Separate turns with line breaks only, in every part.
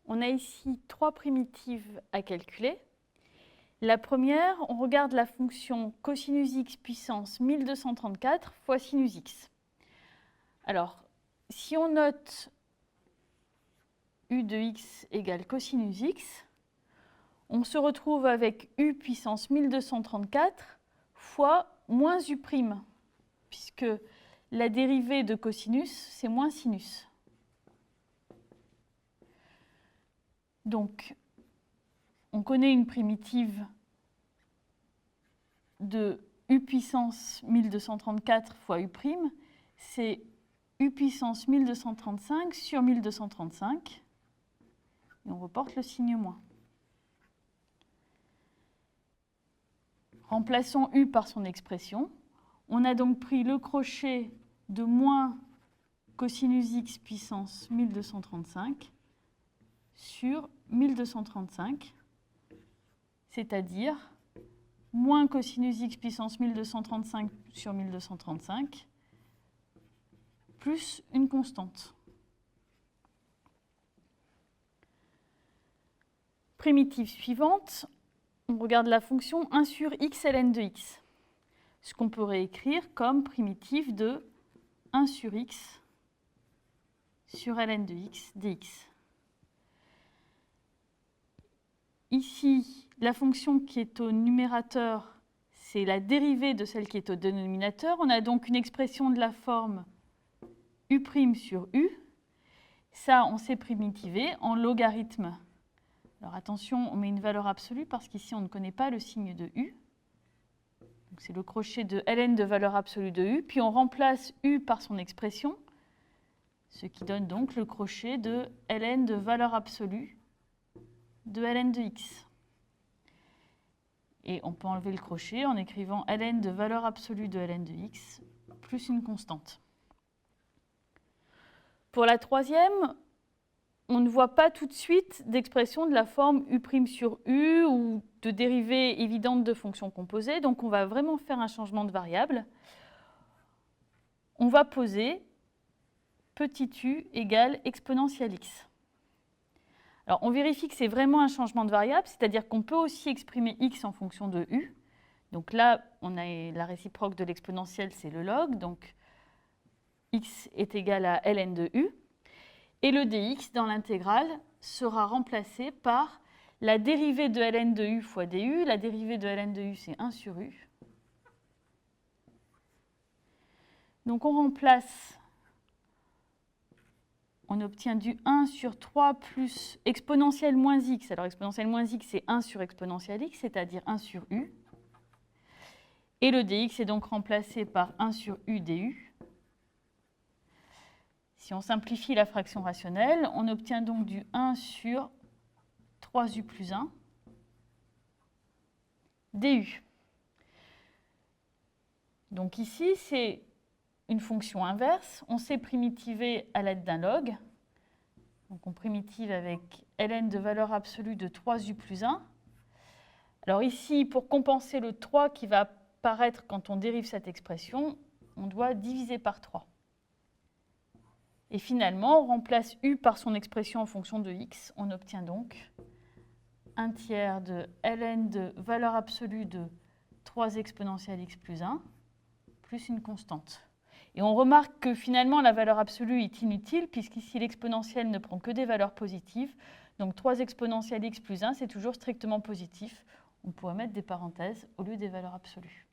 On a ici trois primitives à calculer. La première, on regarde la fonction cosinus x puissance 1234 fois sinus x. Alors, si on note u de x égale cosinus x, on se retrouve avec u puissance 1234 fois moins u', puisque la dérivée de cosinus, c'est moins sinus. Donc, on connaît une primitive de u puissance 1234 fois u', c'est u puissance 1235 sur 1235, et on reporte le signe moins. Remplaçons u par son expression. On a donc pris le crochet de moins cosinus x puissance 1235 sur 1235, c'est-à-dire moins cosinus x puissance 1235 sur 1235, plus une constante. Primitive suivante, on regarde la fonction 1 sur x ln de x, ce qu'on peut réécrire comme primitive de 1 sur x sur ln de x dx. Ici, la fonction qui est au numérateur, c'est la dérivée de celle qui est au dénominateur. On a donc une expression de la forme u' sur u. Ça, on sait primitiver en logarithme. Alors attention, on met une valeur absolue parce qu'ici, on ne connaît pas le signe de u. C'est le crochet de ln de valeur absolue de u. Puis on remplace u par son expression, ce qui donne donc le crochet de ln de valeur absolue de ln de x. Et on peut enlever le crochet en écrivant ln de valeur absolue de ln de x plus une constante. Pour la troisième, on ne voit pas tout de suite d'expression de la forme u' sur u ou de dérivée évidente de fonctions composées, donc on va vraiment faire un changement de variable. On va poser petit u égale exponentielle x. Alors, on vérifie que c'est vraiment un changement de variable, c'est-à-dire qu'on peut aussi exprimer x en fonction de u. Donc là, on a la réciproque de l'exponentielle, c'est le log, donc x est égal à ln de u. Et le dx dans l'intégrale sera remplacé par la dérivée de ln de u fois du. La dérivée de ln de u, c'est 1 sur u. Donc on remplace, on obtient du 1 sur 3 plus exponentielle moins x. Alors exponentielle moins x, c'est 1 sur exponentielle x, c'est-à-dire 1 sur u. Et le dx est donc remplacé par 1 sur u du. Si on simplifie la fraction rationnelle, on obtient donc du 1 sur 3u plus 1 du. Donc ici, c'est une fonction inverse. On sait primitiver à l'aide d'un log. Donc on primitive avec ln de valeur absolue de 3u plus 1. Alors ici, pour compenser le 3 qui va apparaître quand on dérive cette expression, on doit diviser par 3. Et finalement, on remplace u par son expression en fonction de x. On obtient donc 1 tiers de ln de valeur absolue de 3 exponentielle x plus 1, plus une constante. Et on remarque que finalement, la valeur absolue est inutile, puisqu'ici, l'exponentielle ne prend que des valeurs positives. Donc 3 exponentielle x plus 1, c'est toujours strictement positif. On pourrait mettre des parenthèses au lieu des valeurs absolues.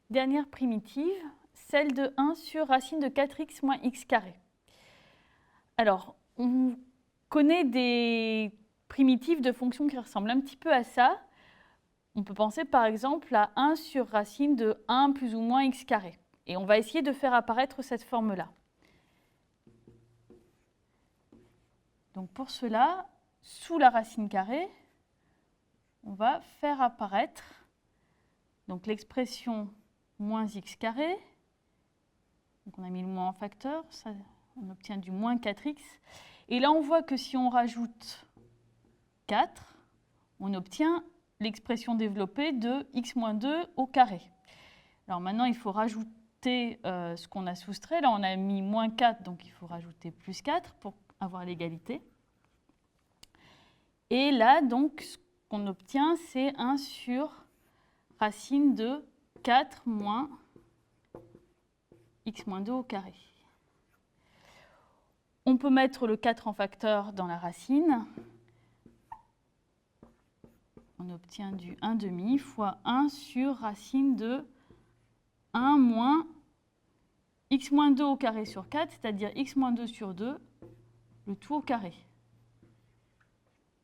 Dernière primitive, celle de 1 sur racine de 4x moins x carré. Alors, on connaît des primitives de fonctions qui ressemblent un petit peu à ça. On peut penser par exemple à 1 sur racine de 1 plus ou moins x carré. Et on va essayer de faire apparaître cette forme-là. Donc pour cela, sous la racine carrée, on va faire apparaître l'expression moins x carré. Donc on a mis le moins en facteur, ça, on obtient du moins 4x. Et là, on voit que si on rajoute 4, on obtient l'expression développée de x moins 2 au carré. Alors maintenant, il faut rajouter t, ce qu'on a soustrait. Là, on a mis moins 4, donc il faut rajouter plus 4 pour avoir l'égalité. Et là, donc, ce qu'on obtient, c'est 1 sur racine de 4 moins x moins 2 au carré. On peut mettre le 4 en facteur dans la racine. On obtient du 1/2 fois 1 sur racine de 1 moins x moins 2 au carré sur 4, c'est-à-dire x moins 2 sur 2, le tout au carré,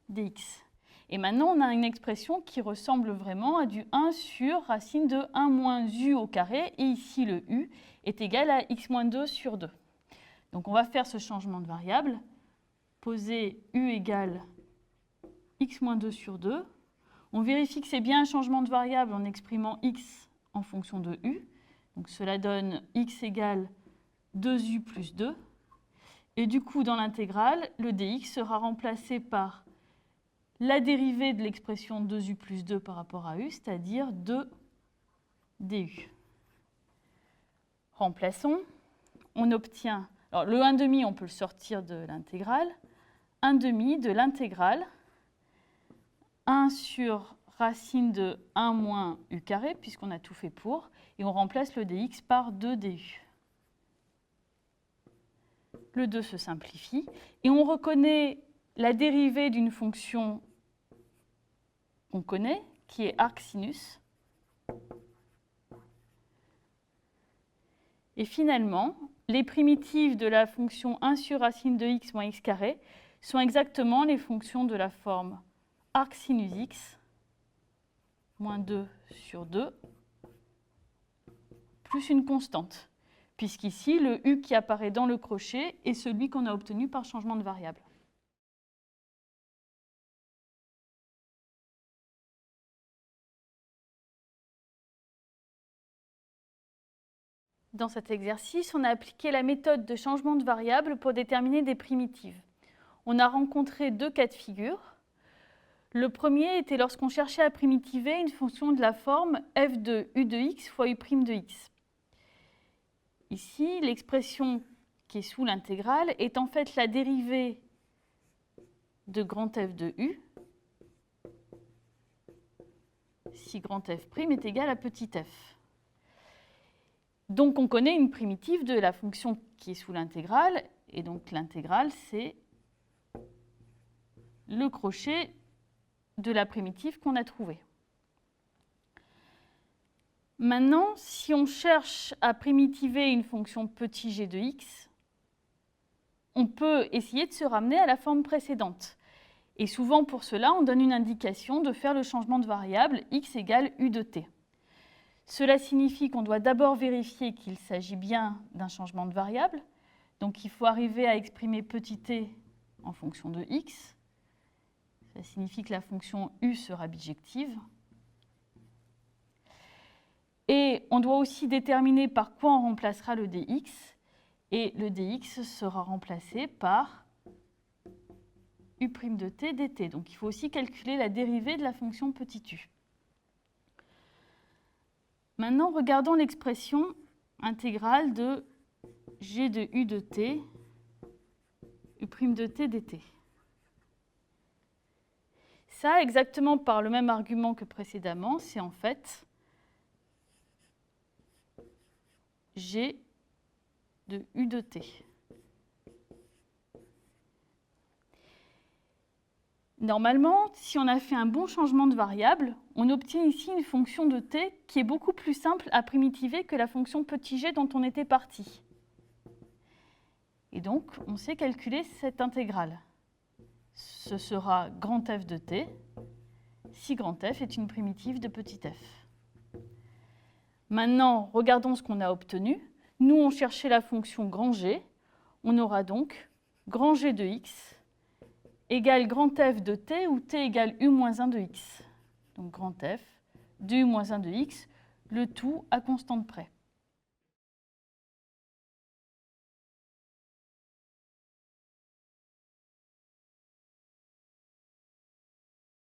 dx. Et maintenant, on a une expression qui ressemble vraiment à du 1 sur racine de 1 moins u au carré, et ici le u est égal à x moins 2 sur 2. Donc on va faire ce changement de variable, poser u égale x moins 2 sur 2. On vérifie que c'est bien un changement de variable en exprimant x en fonction de u. Donc cela donne x égale 2u plus 2. Et du coup, dans l'intégrale, le dx sera remplacé par la dérivée de l'expression 2u plus 2 par rapport à u, c'est-à-dire 2 du. Remplaçons. On obtient, alors le 1/2, on peut le sortir de l'intégrale. 1/2 de l'intégrale 1 sur racine de 1 moins u carré, puisqu'on a tout fait pour, et on remplace le dx par 2 du. Le 2 se simplifie, et on reconnaît la dérivée d'une fonction qu'on connaît, qui est arcsinus. Et finalement, les primitives de la fonction 1 sur racine de x moins x carré sont exactement les fonctions de la forme arcsinus x moins 2 sur 2 plus une constante, puisqu'ici, le u qui apparaît dans le crochet est celui qu'on a obtenu par changement de variable. Dans cet exercice, on a appliqué la méthode de changement de variable pour déterminer des primitives. On a rencontré deux cas de figure. Le premier était lorsqu'on cherchait à primitiver une fonction de la forme f de u de x fois u' de x. Ici, l'expression qui est sous l'intégrale est en fait la dérivée de grand F de u si grand F' est égal à petit f. Donc on connaît une primitive de la fonction qui est sous l'intégrale, et donc l'intégrale c'est le crochet de la primitive qu'on a trouvée. Maintenant, si on cherche à primitiver une fonction petit g de x, on peut essayer de se ramener à la forme précédente. Et souvent, pour cela, on donne une indication de faire le changement de variable x égale u de t. Cela signifie qu'on doit d'abord vérifier qu'il s'agit bien d'un changement de variable. Donc, il faut arriver à exprimer petit t en fonction de x. Ça signifie que la fonction u sera bijective. Et on doit aussi déterminer par quoi on remplacera le dx. Et le dx sera remplacé par u' de t dt. Donc il faut aussi calculer la dérivée de la fonction petit u. Maintenant, regardons l'expression intégrale de g de u de t, u' de t dt. Ça, exactement par le même argument que précédemment, c'est en fait g de u de t. Normalement, si on a fait un bon changement de variable, on obtient ici une fonction de t qui est beaucoup plus simple à primitiver que la fonction petit g dont on était parti. Et donc, on sait calculer cette intégrale. Ce sera grand F de t, si grand F est une primitive de petit f. Maintenant, regardons ce qu'on a obtenu. Nous, on cherchait la fonction grand G. On aura donc grand G de x égale grand F de t, où t égale u moins 1 de x. Donc grand F de u moins 1 de x, le tout à constante près.